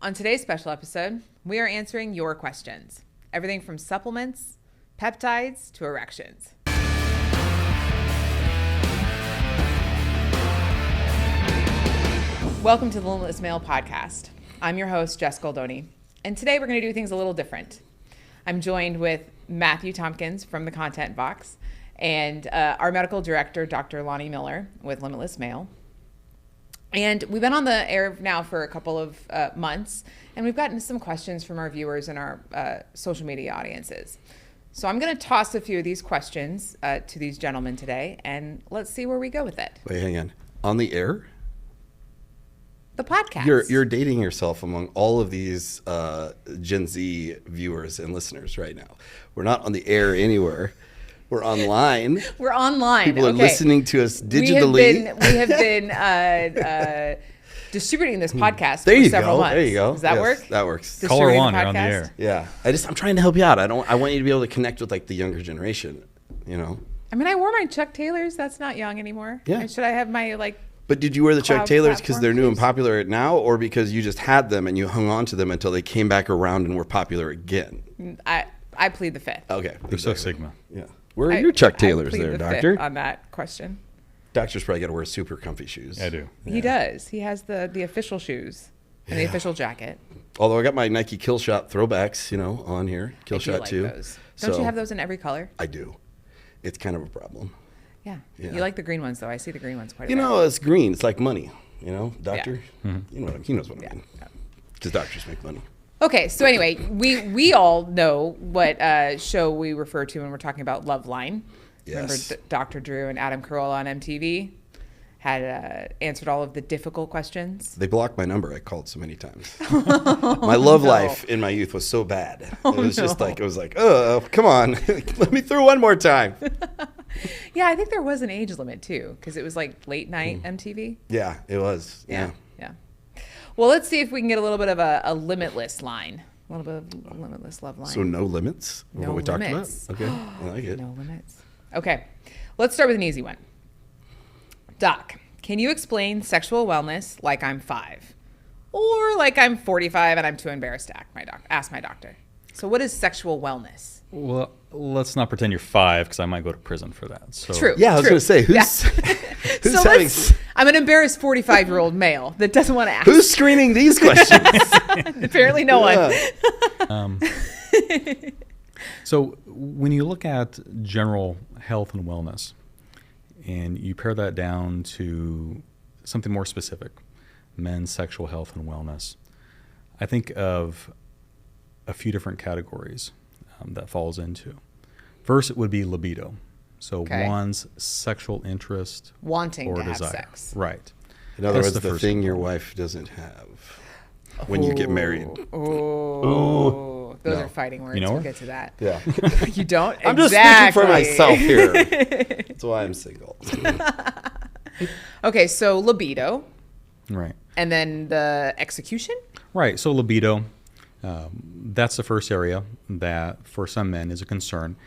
On today's special episode, we are answering your questions. Everything from supplements, peptides, to erections. Welcome to the Limitless Male podcast. I'm your host, Jess Goldoni, and today we're going to do things a little different. I'm joined with Matthew Tompkins from the Content Box and our medical director, Dr. Lonny Miller with Limitless Male. And we've been on the air now for a couple of months, and we've gotten some questions from our viewers and our social media audiences. So I'm going to toss a few of these questions to these gentlemen today, and let's see where we go with it. Wait, hang on. On the air? The podcast. You're dating yourself among all of these Gen Z viewers and listeners right now. We're not on the air anywhere. We're online. We're online. People are listening to us digitally. We have been distributing this podcast for several months. There you go. Does that work? That works. Caller one, you're on the air. Yeah. I'm trying to help you out. I want you to be able to connect with like the younger generation, you know? I mean, I wore my Chuck Taylors. That's not young anymore. Yeah. Should I have my But did you wear the Chuck Taylors because they're new and shoes? popular now, or because you just had them and you hung on to them until they came back around and were popular again? I plead the fifth. Okay. They're so Sigma. Yeah. Where are your Chuck Taylors I plead there, the doctor? fifth on that question. Doctor's probably got to wear super comfy shoes. I do. Yeah. He does. He has the official shoes and the official jacket. Although I got my Nike Kill Shot throwbacks, on here. Kill Shot like 2. Those. Don't you have those in every color? I do. It's kind of a problem. Yeah. Yeah. You like the green ones, though. I see the green ones quite a bit. It's green. It's like money. Doctor? Yeah. He knows what I mean. Because doctors make money. Okay, so anyway, we all know what show we refer to when we're talking about Loveline. Yes. Remember Dr. Drew and Adam Carolla on MTV had answered all of the difficult questions? They blocked my number. I called so many times. My love life in my youth was so bad. It was like, oh, come on. Let me through one more time. Yeah, I think there was an age limit too, because it was like late night MTV. Yeah, it was. Yeah. Well, let's see if we can get a little bit of a limitless line. A little bit of a limitless love line. So no limits? No what we limits. talked about? Okay, I like it. No limits. Okay, let's start with an easy one. Doc, can you explain sexual wellness like I'm 5? Or like I'm 45 and I'm too embarrassed to ask my doctor? So what is sexual wellness? Well, let's not pretend you're 5 because I might go to prison for that. So True. Yeah, I was going to say, who's So having... I'm an embarrassed 45-year-old male that doesn't want to ask. Who's screening these questions? Apparently no one. So when you look at general health and wellness, and you pare that down to something more specific, men's sexual health and wellness, I think of a few different categories that falls into. First, it would be libido. So one's sexual interest, Wanting or to have desire. Sex. Right. In other That's words, the first thing your component. wife doesn't have when you get married. Oh, those No. are fighting words. You know We'll her? get to that. Yeah. You don't? I'm just speaking for myself here. That's why I'm single. Okay, so libido, Right. and then the execution? Right. So libido, that's the first area that for some men is a concern.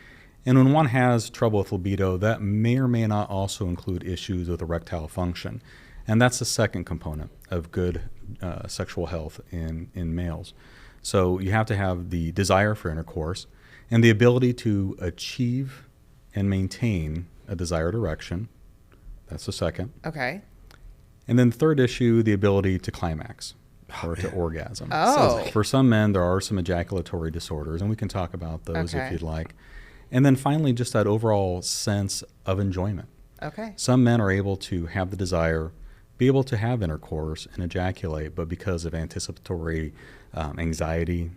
And when one has trouble with libido, that may or may not also include issues with erectile function. And that's the second component of good sexual health in males. So you have to have the desire for intercourse and the ability to achieve and maintain a desired erection. That's the second. Okay. And then the third issue, the ability to climax or to orgasm. Oh. So for some men, there are some ejaculatory disorders, and we can talk about those Okay. if you'd like. And then finally, just that overall sense of enjoyment. Okay. Some men are able to have the desire, be able to have intercourse and ejaculate, but because of anticipatory anxiety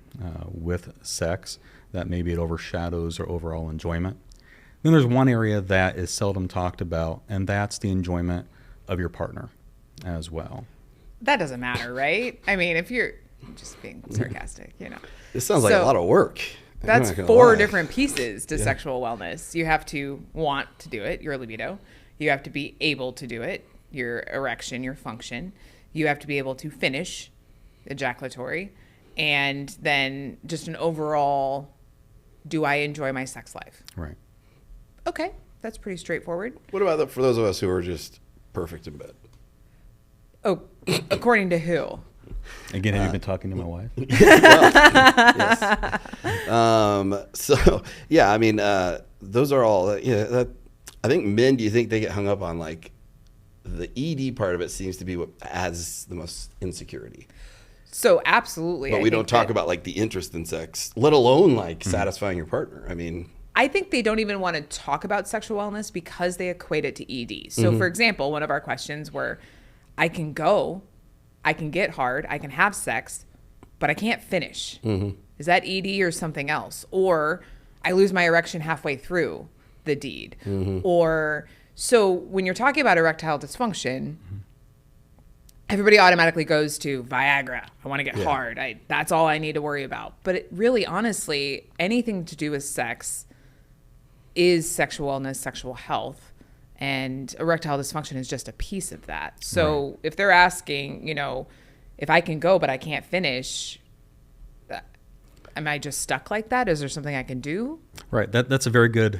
with sex, that maybe it overshadows their overall enjoyment. Then there's one area that is seldom talked about, and that's the enjoyment of your partner as well. That doesn't matter, right? I mean, if you're just being sarcastic, This sounds like a lot of work. That's I'm not gonna 4 lie. different pieces to sexual wellness. You have to want to do it, your libido. You have to be able to do it, your erection, your function. You have to be able to finish, ejaculatory. And then just an overall, do I enjoy my sex life? Right. Okay, that's pretty straightforward. What about for those of us who are just perfect in bed? Oh, according to who? Again, have you been talking to my wife? Yes. So yeah, I mean, those are all. I think men. Do you think they get hung up on like the ED part of it? Seems to be what adds the most insecurity. So absolutely. But we don't talk about like the interest in sex, let alone like satisfying your partner. I mean, I think they don't even want to talk about sexual wellness because they equate it to ED. So for example, one of our questions were, I can get hard, I can have sex, but I can't finish. Is that ED or something else? Or I lose my erection halfway through the deed. Or so when you're talking about erectile dysfunction, everybody automatically goes to Viagra. I want to get hard. That's all I need to worry about. But it really, honestly, anything to do with sex is sexual wellness, sexual health, and erectile dysfunction is just a piece of that. So if they're asking, if I can go but I can't finish, am I just stuck like that? Is there something I can do? Right. That's a very good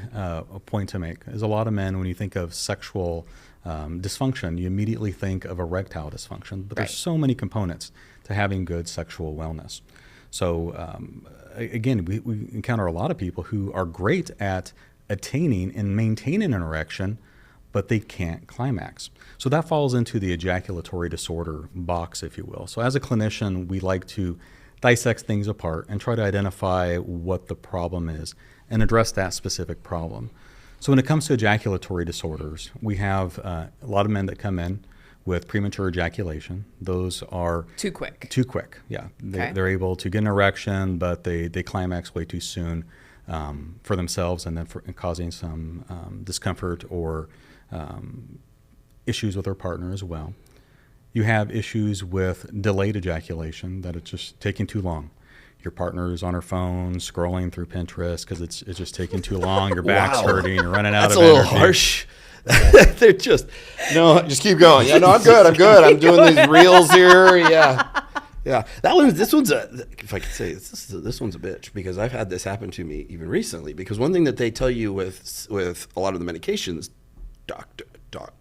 point to make. There's a lot of men, when you think of sexual dysfunction, you immediately think of erectile dysfunction, but there's so many components to having good sexual wellness. So again, we encounter a lot of people who are great at attaining and maintaining an erection, but they can't climax. So that falls into the ejaculatory disorder box, if you will. So as a clinician, we like to dissect things apart and try to identify what the problem is and address that specific problem. So when it comes to ejaculatory disorders, we have a lot of men that come in with premature ejaculation. Those are too quick. Yeah. They're able to get an erection, but they climax way too soon for themselves, and then causing some discomfort or issues with their partner as well. You have issues with delayed ejaculation, that it's just taking too long. Your partner is on her phone scrolling through Pinterest because it's just taking too long. Your back's hurting. You're running out of energy. That's a little harsh. They're just keep going. Yeah, no, I'm good. I'm doing these reels here. Yeah. This one's if I could say this one's a bitch, because I've had this happen to me even recently. Because one thing that they tell you with a lot of the medications,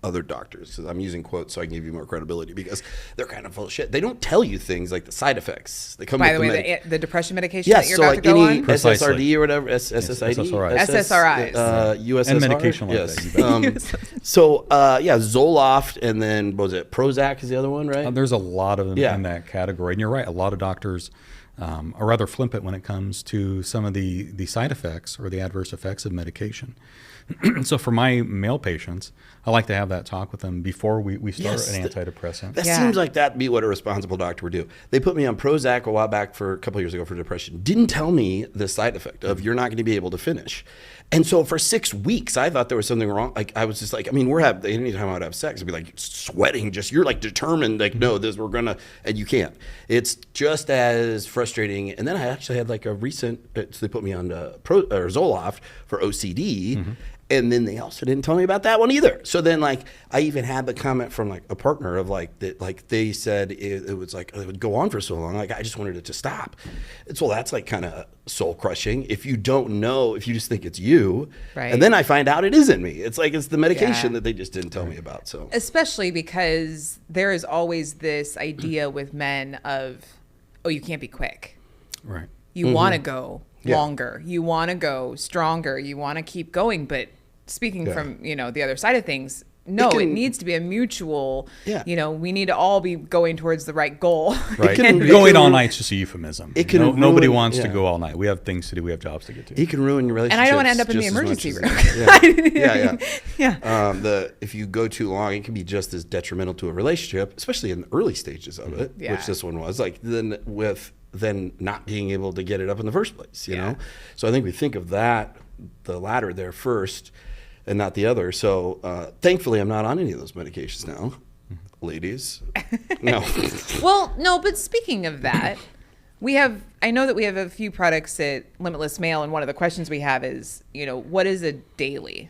other doctors, because I'm using quotes so I can give you more credibility, because they're kind of full of shit. They don't tell you things like the side effects. They come By the way, the depression medication that you're about to go on? SSRD or whatever, SSID, SSRIs, USSR, and medication like that. Zoloft, and then what was it? Prozac is the other one, right? There's a lot of them in that category, and you're right. A lot of doctors are rather flippant when it comes to some of the side effects or the adverse effects of medication. So for my male patients, I like to have that talk with them before we start an antidepressant. That seems like that'd be what a responsible doctor would do. They put me on Prozac a while back, for a couple of years ago, for depression. Didn't tell me the side effect of you're not going to be able to finish. And so for 6 weeks, I thought there was something wrong. Like, I was just like, anytime I would have sex, I'd be like sweating, you're like determined, like, no, and you can't. It's just as frustrating. And then I actually had like a recent, so they put me on Zoloft for OCD. And then they also didn't tell me about that one either. So then, like, I even had the comment from like a partner of like that, like they said it was like it would go on for so long. Like, I just wanted it to stop. And so that's like kind of soul crushing if you don't know, if you just think it's you. Right. And then I find out it isn't me. It's like it's the medication that they just didn't tell me about. So especially because there is always this idea with men of, oh, you can't be quick. Right. You want to go longer. You want to go stronger. You want to keep going, but speaking from, the other side of things, it needs to be a mutual, we need to all be going towards the right goal. Right. Going all night's just a euphemism. Nobody wants to go all night. We have things to do. We have jobs to get to. It can ruin your relationship. And I don't want to end up in the emergency room. If you go too long, it can be just as detrimental to a relationship, especially in the early stages of it, which this one was. Like, then not being able to get it up in the first place, you know? So I think we think of that, the latter there first, and not the other. So thankfully, I'm not on any of those medications now, ladies. No. Well, no, but speaking of that, I know that we have a few products at Limitless Male, and one of the questions we have is, what is a daily?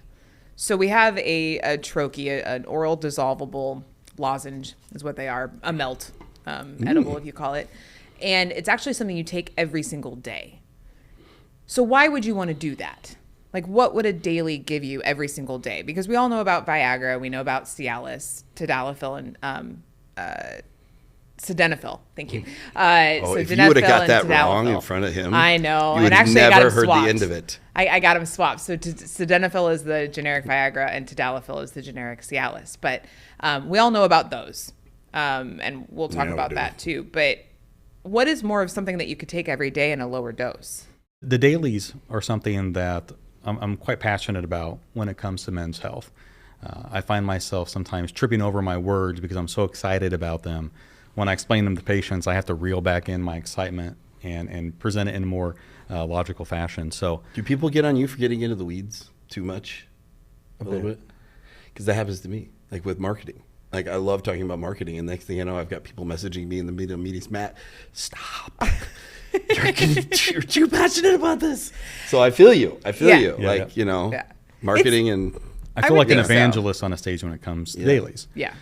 So we have a troche, an oral dissolvable lozenge is what they are, a melt, edible if you call it. And it's actually something you take every single day. So why would you want to do that? Like, what would a daily give you every single day? Because we all know about Viagra, we know about Cialis, Tadalafil, and Sildenafil. Thank you. If you would have got that wrong in front of him, I know. You would and actually, never I got him heard swapped. the end of it. I got him swapped. So sildenafil is the generic Viagra, and Tadalafil is the generic Cialis. But we all know about those, and we'll talk about that too. But what is more of something that you could take every day in a lower dose? The dailies are something that I'm quite passionate about when it comes to men's health. I find myself sometimes tripping over my words because I'm so excited about them. When I explain them to patients, I have to reel back in my excitement and present it in a more logical fashion. So, do people get on you for getting into the weeds too much? A little bit? Because that happens to me, like with marketing. Like, I love talking about marketing, and next thing you know, I've got people messaging me in the meetings, Matt, stop. You're too passionate about this. So I feel you. Marketing and... I feel like an evangelist on a stage when it comes to dailies. Yeah.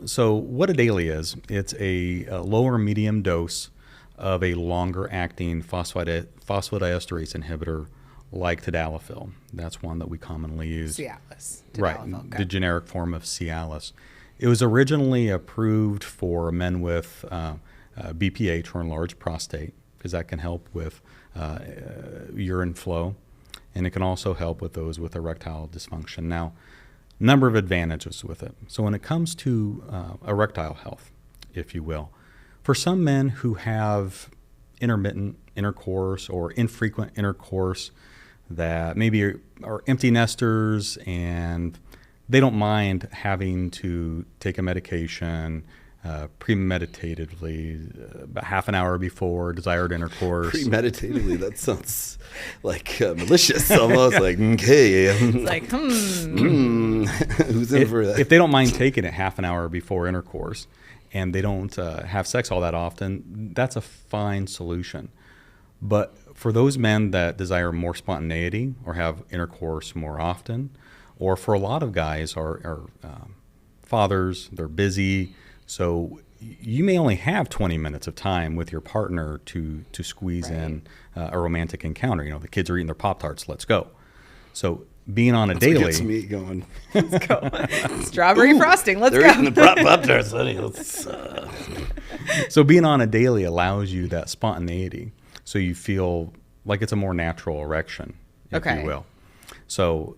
So what a daily is, it's a lower medium dose of a longer acting phosphodiesterase inhibitor like Tadalafil. That's one that we commonly use. Cialis. Right, the generic form of Cialis. It was originally approved for men with BPH or enlarged prostate because that can help with urine flow. And it can also help with those with erectile dysfunction. Now, number of advantages with it. So when it comes to erectile health, if you will, for some men who have intermittent intercourse or infrequent intercourse that maybe are empty nesters and they don't mind having to take a medication premeditatedly about half an hour before desired intercourse. Premeditatedly, that sounds like malicious, almost like, okay. It's like, who's in for that? If they don't mind taking it half an hour before intercourse and they don't have sex all that often, that's a fine solution. But for those men that desire more spontaneity or have intercourse more often, or for a lot of guys are fathers, they're busy, so you may only have 20 minutes of time with your partner to squeeze in a romantic encounter. You know, the kids are eating their Pop-Tarts, let's go. So being on a daily... What gets me going. Let's go. Strawberry frosting, let's go. They're eating the Pop-Tarts, honey. So being on a daily allows you that spontaneity. So you feel like it's a more natural erection, if you will. So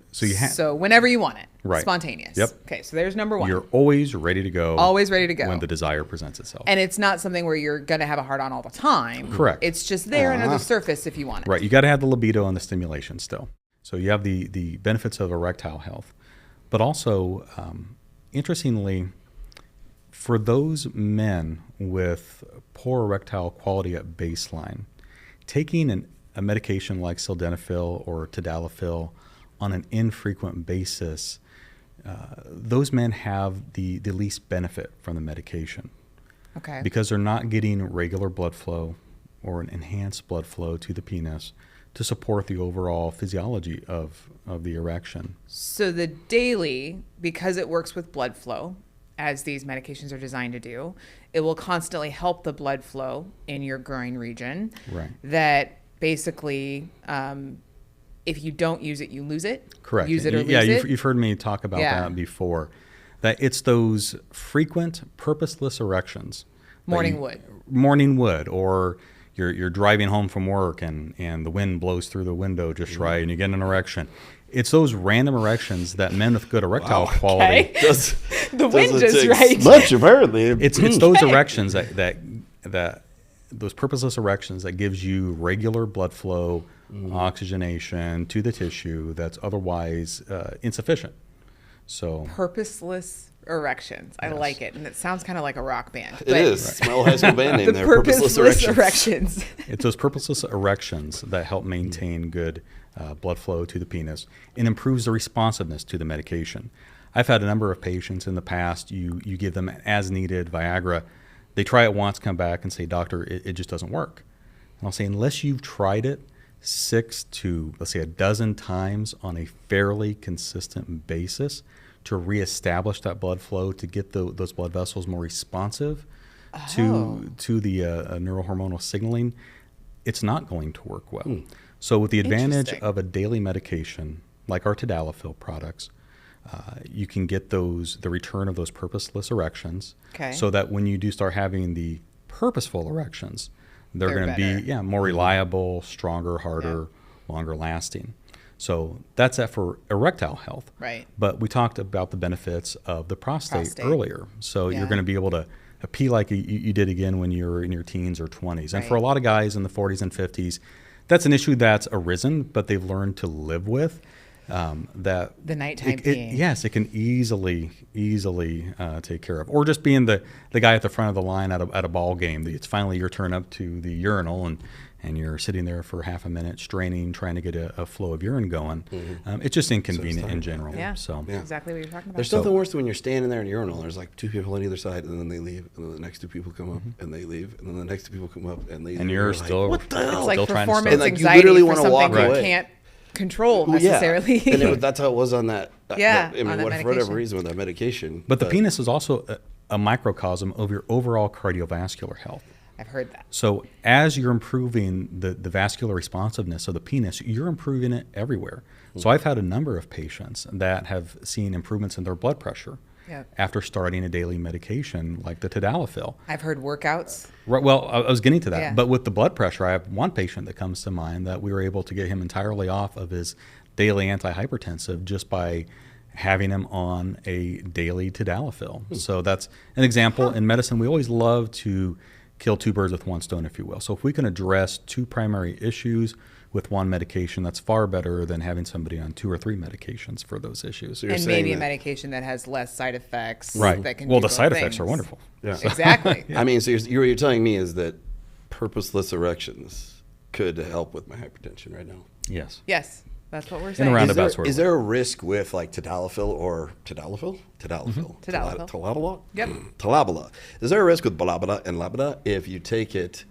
whenever you want it. Right. Spontaneous. Yep. Okay, so there's number one. You're always ready to go. Always ready to go. When the desire presents itself. And it's not something where you're going to have a hard on all the time. Correct. It's just there under the surface if you want it. Right. You got to have the libido and the stimulation still. So you have the benefits of erectile health. But also, interestingly, for those men with poor erectile quality at baseline, taking a medication like sildenafil or Tadalafil on an infrequent basis, those men have the least benefit from the medication. Okay. Because they're not getting regular blood flow or an enhanced blood flow to the penis to support the overall physiology of the erection. So the daily, because it works with blood flow, as these medications are designed to do, it will constantly help the blood flow in your groin region. Right. That basically... if you don't use it, you lose it. Correct. Use it or lose it. You've heard me talk about that before. That it's those frequent, purposeless erections. Morning wood, or you're driving home from work and the wind blows through the window just right, and you get an erection. It's those random erections that men with good erectile quality. Okay. The wind is right. Much apparently. It's those erections that those purposeless erections that gives you regular blood flow, oxygenation to the tissue that's otherwise insufficient. So purposeless erections. I like it, and it sounds kind of like a rock band. It is. Right. Smell high school band name there. Purposeless erections. It's those purposeless erections that help maintain good blood flow to the penis and improves the responsiveness to the medication. I've had a number of patients in the past. You give them as needed Viagra. They try it once, come back and say, "Doctor, it just doesn't work." And I'll say, unless you've tried it 6 to, let's say, a dozen times on a fairly consistent basis to reestablish that blood flow, to get those blood vessels more responsive to the neurohormonal signaling, it's not going to work well. So with the advantage of a daily medication like our Tadalafil products, you can get the return of those purposeless erections, Okay. so that when you do start having the purposeful erections, they're going to be better. more reliable, stronger, harder, longer lasting. So that's that for erectile health. Right. But we talked about the benefits of the prostate. Earlier. So Yeah. you're going to be able to pee like you did again when you were in your teens or 20s. And for a Right. lot of guys in the 40s and 50s, that's an issue that's arisen, but they've learned to live with. That The nighttime it, peeing. yes, it can easily take care of. Or just being the guy at the front of the line at a ball game. It's finally your turn up to the urinal, and you're sitting there for half a minute straining, trying to get a flow of urine going. It's just inconvenient in general. Yeah. So That's exactly what you're talking about. There's something worse than when you're standing there in a urinal. There's like 2 people on either side, and then they leave, and then the next 2 people come up, and they leave, and then the next 2 people come up, and they leave. And you're like, still what the hell? It's like still trying to performance start. And, like, you anxiety literally for wanna something walk you away. can't control Well, yeah. necessarily. And that's how it was on that. Yeah, I on mean, that for whatever medication. reason with that medication. But the penis is also a microcosm of your overall cardiovascular health. I've heard that. So as you're improving the vascular responsiveness of the penis, you're improving it everywhere. So I've had a number of patients that have seen improvements in their blood pressure Yeah. after starting a daily medication like the Tadalafil. I've heard workouts. Right, well, I was getting to that. Yeah. But with the blood pressure, I have one patient that comes to mind that we were able to get him entirely off of his daily antihypertensive just by having him on a daily Tadalafil. So that's an example. In medicine, we always love to kill 2 birds with 1 stone, if you will. So if we can address 2 primary issues with 1 medication, that's far better than having somebody on 2 or 3 medications for those issues. So you're And saying maybe a that- medication that has less side effects. Right. That can Well, do the both side effects are things. wonderful. Yeah. Exactly. I mean, so what you're telling me is that purposeless erections could help with my hypertension right now. Yes. Yes. That's what we're In a saying. roundabout Is sort there, of is there a risk with like Tadalafil or Tadalafil? Tadalafil. Tadalafil. Tadalafil? Yep. Talabala. Is there a risk with Balabada and Labada if you take it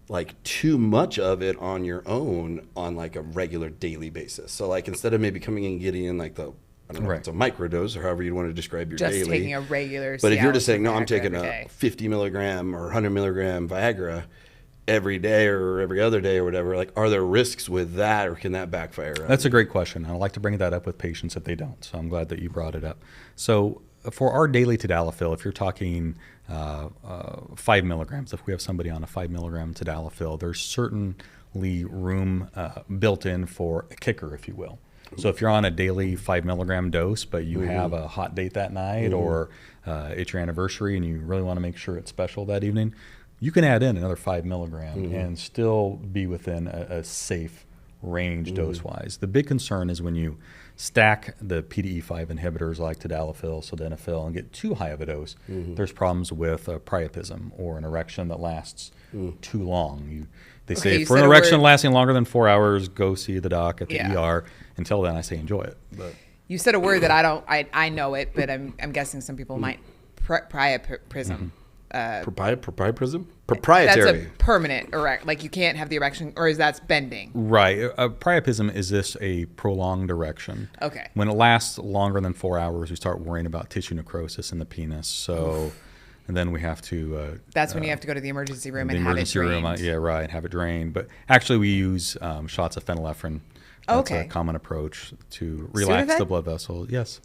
like too much of it on your own on like a regular daily basis? So like instead of maybe coming in and getting in like the, I don't know, Right. if it's a microdose or however you want to describe your Just daily. taking a regular. But if you're Cialis just saying, no, I'm Viagra taking every a day. 50 milligram or 100 milligram Viagra every day or every other day or whatever, like, are there risks with that or can that backfire? That's a great question. I like to bring that up with patients if they don't. So I'm glad that you brought it up. So for our daily Tadalafil, if you're talking 5 milligrams, if we have somebody on a 5 milligram Tadalafil, there's certainly room built in for a kicker, if you will. So if you're on a daily 5 milligram dose, but you have a hot date that night or it's your anniversary and you really want to make sure it's special that evening, you can add in another 5 milligram and still be within a safe range dose-wise. The big concern is when you stack the PDE5 inhibitors like Tadalafil, sildenafil, and get too high of a dose, there's problems with priapism or an erection that lasts too long. They Okay, say you for said an a erection word- lasting longer than 4 hours, go see the doc at the Yeah. ER. Until then, I say enjoy it. But You said a word that I know it, but I'm guessing some people might. Priapism. Proprietarism? That's Proprietary. a permanent erect. Like you can't have the erection, or is that bending? right, priapism is this a prolonged erection. Okay. When it lasts longer than 4 hours, we start worrying about tissue necrosis in the penis. So, and then we have to. That's when you have to go to the emergency room the and have it emergency room, drained. yeah, right, have it drained. But actually, we use shots of phenylephrine. That's Okay. a common approach to relax Sudafed? the blood vessel. Yes,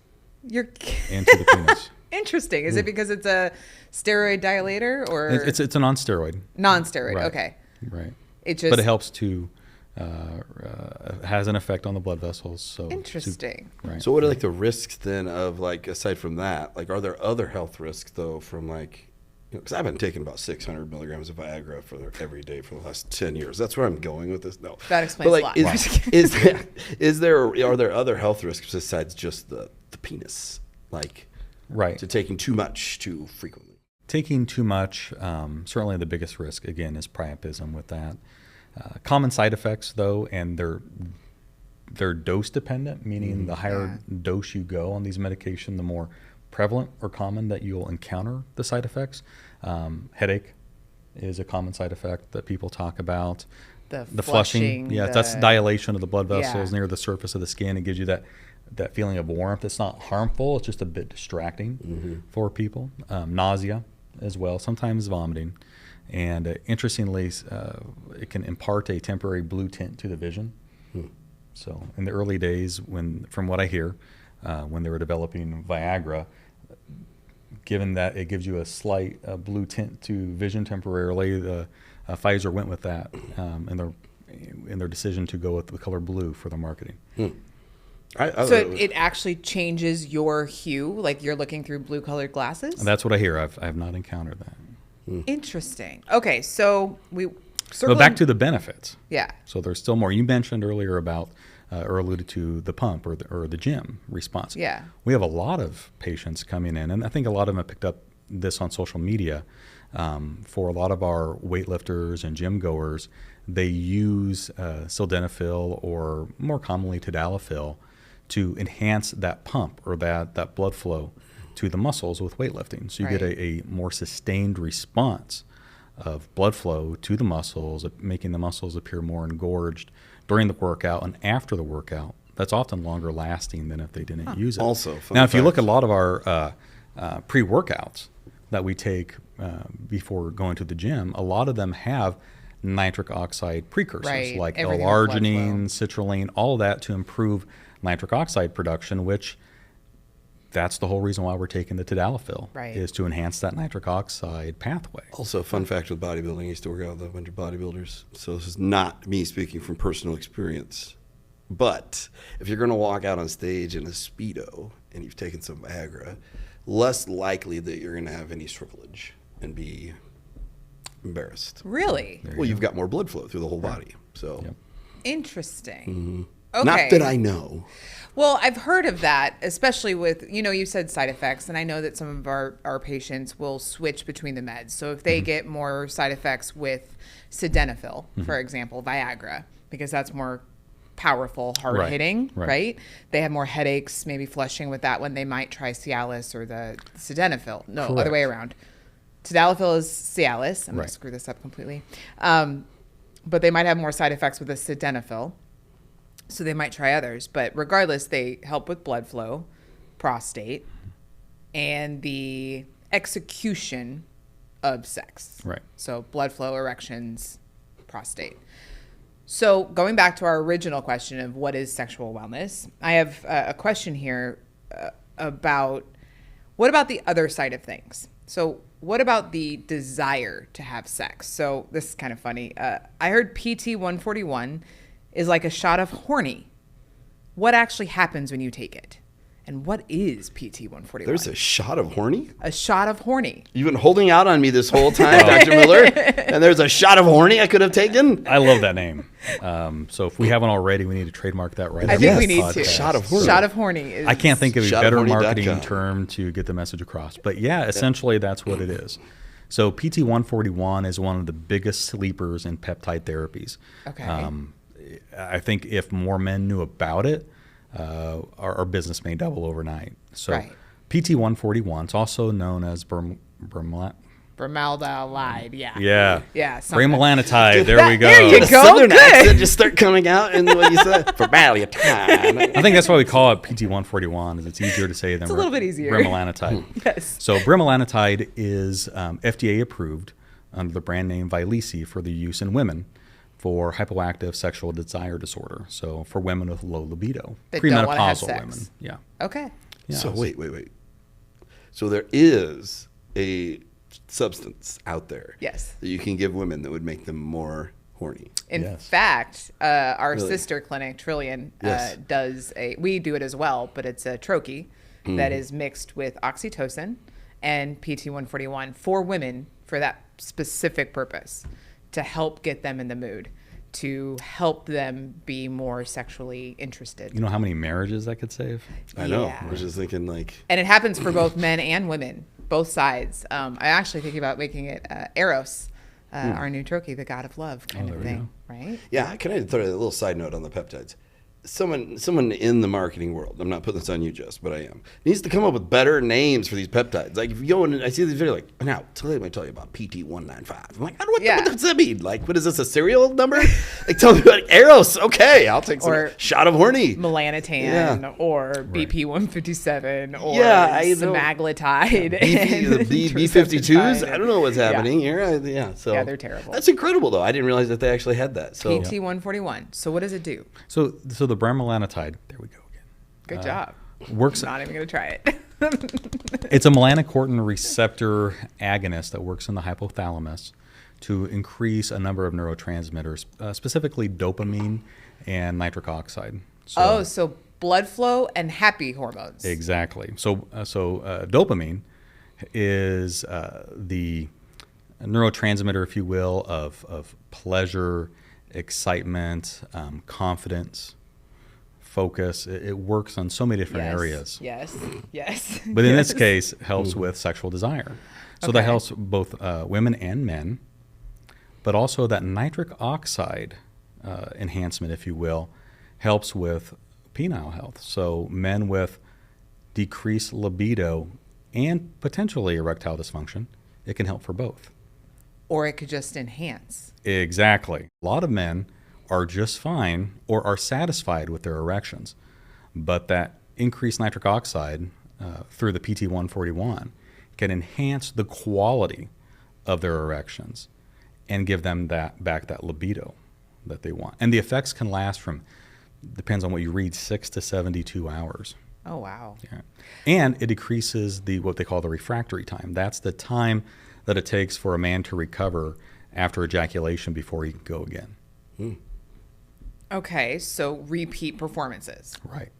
You're into the penis. interesting. Is it because it's a steroid dilator or It's a non-steroid. non-steroid? Right. Okay. Right. It just But it helps to has an effect on the blood vessels. So Interesting. right. So what are like the risks then of like, aside from that, like are there other health risks though from like, because I've been taking about 600 milligrams of Viagra for every day for the last 10 years. That's where I'm going with this. No. That explains But a like, lot. are there other health risks besides just the penis? Like right. to taking too much too frequently? Taking too much, certainly the biggest risk, again, is priapism with that. Common side effects, though, and they're dose dependent, meaning the higher dose you go on these medication, the more prevalent or common that you'll encounter the side effects. Headache is a common side effect that people talk about. The flushing, yeah, that's dilation of the blood vessels Yeah. near the surface of the skin. It gives you that feeling of warmth. It's not harmful. It's just a bit distracting for people. Nausea as well, sometimes vomiting. And interestingly, it can impart a temporary blue tint to the vision. So in the early days, from what I hear, when they were developing Viagra, given that it gives you a slight blue tint to vision temporarily, Pfizer went with that in their decision to go with the color blue for their marketing. So it actually changes your hue, like you're looking through blue-colored glasses? And that's what I hear. I have not encountered that. Interesting. Okay, so But back to the benefits. Yeah. So there's still more. You mentioned earlier about, or alluded to the pump or the gym response. Yeah. We have a lot of patients coming in, and I think a lot of them have picked up this on social media. For a lot of our weightlifters and gym goers, they use sildenafil or more commonly Tadalafil to enhance that pump or that blood flow to the muscles with weightlifting. So you get a more sustained response of blood flow to the muscles, making the muscles appear more engorged during the workout and after the workout. That's often longer lasting than if they didn't use it. Also, now, if you look at a lot of our pre-workouts that we take before going to the gym, a lot of them have nitric oxide precursors like L-arginine, citrulline, all of that to improve nitric oxide production, which that's the whole reason why we're taking the Tadalafil, is to enhance that nitric oxide pathway. Also, fun fact with bodybuilding, I used to work out with a bunch of bodybuilders, so this is not me speaking from personal experience. But if you're going to walk out on stage in a Speedo and you've taken some Viagra, less likely that you're going to have any shrivelage and be embarrassed. Really? Well, you've got more blood flow through the whole body. So Interesting. Okay. Not that I know. Well, I've heard of that, especially with, you said side effects, and I know that some of our patients will switch between the meds. So if they get more side effects with sildenafil, for example, Viagra, because that's more powerful, hard hitting, right? They have more headaches, maybe flushing with that one. They might try Cialis or the sildenafil. No, other way around. Tadalafil is Cialis. I'm going to screw this up completely. But they might have more side effects with the sildenafil. So they might try others. But regardless, they help with blood flow, prostate, and the execution of sex. Right. So blood flow, erections, prostate. So going back to our original question of what is sexual wellness, I have a question here about what about the other side of things? So what about the desire to have sex? So this is kind of funny. I heard PT 141 is like a shot of horny. What actually happens when you take it? And what is PT 141? There's a shot of horny? A shot of horny. You've been holding out on me this whole time, Dr. Miller, and there's a shot of horny I could have taken? I love that name. So if we haven't already, we need to trademark that right. I think we need to. Shot of horny. Shot of horny. Is I can't think of a better marketing shotofhorny.com. term to get the message across. But yeah, essentially that's what it is. So PT 141 is one of the biggest sleepers in peptide therapies. Okay. I think if more men knew about it, our business may double overnight. So PT 141, it's also known as Formaldehyde, yeah. Yeah. Something. Bremelanotide, there we go. There you The go. Southern Good. accent just start coming out in what you said. Formaldehyde. I think that's why we call it PT 141, is it's easier to say than It's a little bit easier. Bremelanotide. Yes. So bremelanotide is FDA approved under the brand name Vyleesi for the use in women for hypoactive sexual desire disorder. So for women with low libido, That don't wanna have premenopausal sex. women. Yeah. Okay. Yeah. So wait. So there is a substance out there Yes. that you can give women that would make them more horny. In fact, our sister clinic, Trillion, Yes. we do it as well, but it's a troche that is mixed with oxytocin and PT 141 for women for that specific purpose, to help get them in the mood, to help them be more sexually interested. You know how many marriages that could save? I know. Yeah. I was just thinking And it happens for both men and women, both sides. I actually think about making it Eros, our new troche, the god of love kind of thing, right? yeah, can I throw a little side note on the peptides? Someone in the marketing world, I'm not putting this on you, Jess, but I am, needs to come up with better names for these peptides. Like if you go and I see this video, like, now let me tell you about PT 195. I'm like, what does that mean? Like, what is this, a serial number? Like, tell me about Eros. Okay, I'll take some shot of horny. Melanotan or BP 157 or semaglutide. The B52s. I don't know what's happening here. So yeah, they're terrible. That's incredible, though. I didn't realize that they actually had that. So PT 141. So what does it do? So the bremelanotide, there we go again. Good job. Works. Not even going to try it. It's a melanocortin receptor agonist that works in the hypothalamus to increase a number of neurotransmitters, specifically dopamine and nitric oxide. So blood flow and happy hormones. Exactly. So dopamine is the neurotransmitter, if you will, of pleasure, excitement, confidence, focus. It works on so many different areas. Yes. But in this case, helps with sexual desire. So that helps both women and men. But also that nitric oxide enhancement, if you will, helps with penile health. So men with decreased libido and potentially erectile dysfunction, it can help for both. Or it could just enhance. Exactly. A lot of men are just fine or are satisfied with their erections, but that increased nitric oxide through the PT141 can enhance the quality of their erections and give them that libido that they want. And the effects can last from, depends on what you read, 6 to 72 hours. Oh, wow. Yeah. And it decreases what they call the refractory time. That's the time that it takes for a man to recover after ejaculation before he can go again. Okay, so repeat performances. Right.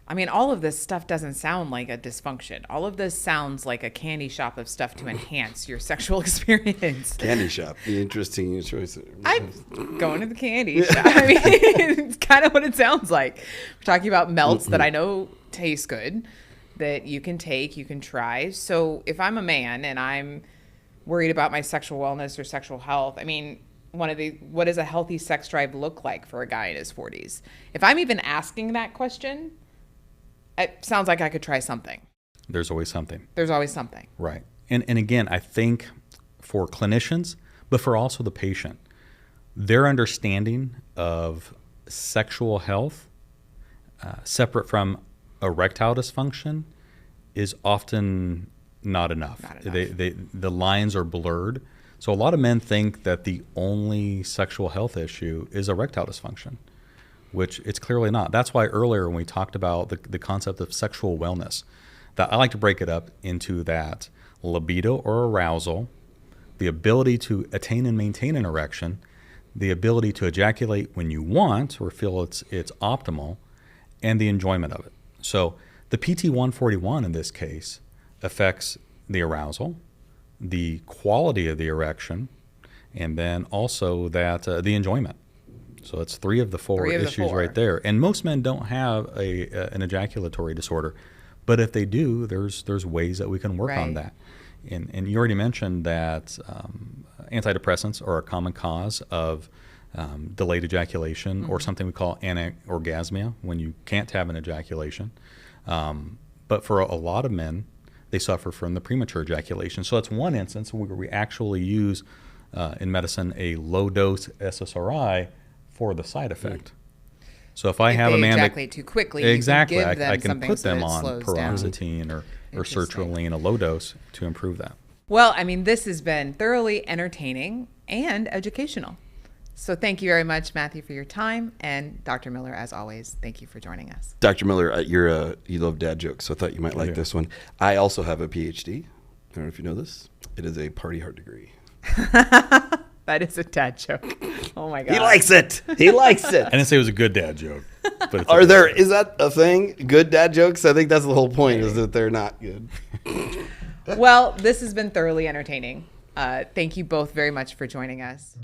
I mean, all of this stuff doesn't sound like a dysfunction. All of this sounds like a candy shop of stuff to enhance your sexual experience. Candy shop. Interesting choice. I'm going to the candy shop. I mean, it's kind of what it sounds like. We're talking about melts that I know taste good, that you can take, you can try. So if I'm a man and I'm worried about my sexual wellness or sexual health, I mean, what does a healthy sex drive look like for a guy in his 40s? If I'm even asking that question, it sounds like I could try something. There's always something. There's always something. Right. And again, I think for clinicians, but for also the patient, their understanding of sexual health, separate from erectile dysfunction, is often not enough. The lines are blurred. So a lot of men think that the only sexual health issue is erectile dysfunction, which it's clearly not. That's why earlier when we talked about the concept of sexual wellness, that I like to break it up into that libido or arousal, the ability to attain and maintain an erection, the ability to ejaculate when you want or feel it's optimal, and the enjoyment of it. So the PT141 in this case affects the arousal, the quality of the erection, and then also that the enjoyment. So it's three of the four issues right there. And most men don't have an ejaculatory disorder, but if they do, there's ways that we can work on that. And you already mentioned that antidepressants are a common cause of delayed ejaculation, or something we call anorgasmia, when you can't have an ejaculation. But for a lot of men, they suffer from the premature ejaculation. So that's one instance where we actually use in medicine a low-dose SSRI for the side effect. So if I have a man that ejaculate too quickly, exactly, you can give them I can put them so on paroxetine or sertraline, a low dose, to improve that. Well, I mean, this has been thoroughly entertaining and educational. So thank you very much, Matthew, for your time. And Dr. Miller, as always, thank you for joining us. Dr. Miller, you love dad jokes, so I thought you might like this one. I also have a PhD. I don't know if you know this. It is a party hard degree. That is a dad joke. Oh my God. He likes it. He likes it. I didn't say it was a good dad joke. But is that a thing? Good dad jokes? I think that's the whole point, is that they're not good. Well, this has been thoroughly entertaining. Thank you both very much for joining us.